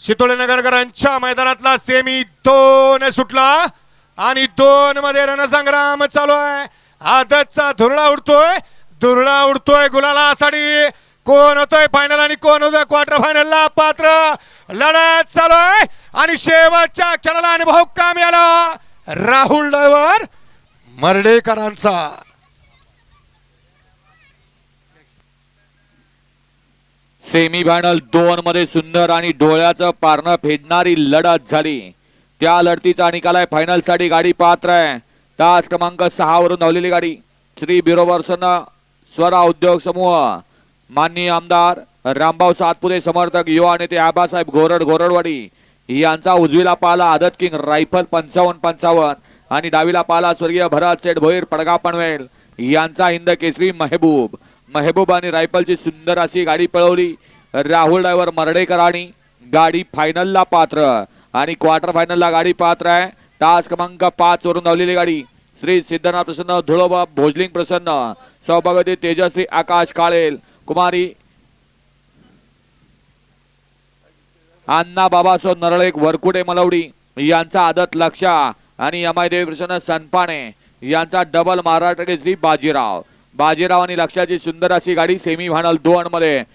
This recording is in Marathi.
शितोळेनगरकरांच्या मैदानातला सेमी 2 सुटला आणि 2 मध्ये रणसंग्राम चालू आहे। आदतचा धुरळा उडतोय गुलालासाठी। कोण होतोय फायनल आणि कोण होतोय क्वार्टर फायनलला पात्र, लढत चालू आहे आणि शेवटच्या क्षणाला अनुभव कामी आला राहुल ड्रायव्हर मर्डेकरांचा। सेमी फायनल 2 मध्ये सुंदर आणि डोळ्याचं पारणं फेडणारी लढत झाली। त्या लढतीचा निकाल आहे फायनल साठी गाडी पात्र आहे। तास क्रमांक 6 वरून धावलेली गाडी श्री बिरोबर्सन स्वरा उद्योग समूह, माननीय आमदार रामभाऊ सातपुते, समर्थक युवा नेते आबासाहेब घोरडवाडी यांचा उजवीला पाला आदत किंग रायफल 55-55 आणि डावीला पाला स्वर्गीय भरत सेठ भोईर पडगा पनवेल यांचा हिंद केसरी महबूब आणि रायफलची सुंदर अशी गाडी पळवली राहुल ड्रायव्हर मर्डेकरांनी। गाडी फायनलला पात्र आणि क्वार्टर फायनलला गाडी पात्र आहे। तास क्रमांक 5 वरून धावलेली गाडी श्री सिद्धनाथ प्रसन्न, धुळोबा भोजलिंग प्रसन्न, सौभाग्यवती तेजश्री आकाश काळेल, कुमारी अण्णा बाबासो नरळे वरकुटे मलवडी यांचा आदत लक्षा आणि यमाई देवी प्रसन्न सनपाणे यांचा डबल महाराष्ट्र केसरी बाजीराव आणि लक्षाची सुंदर अशी गाडी सेमी फायनल 2 मध्ये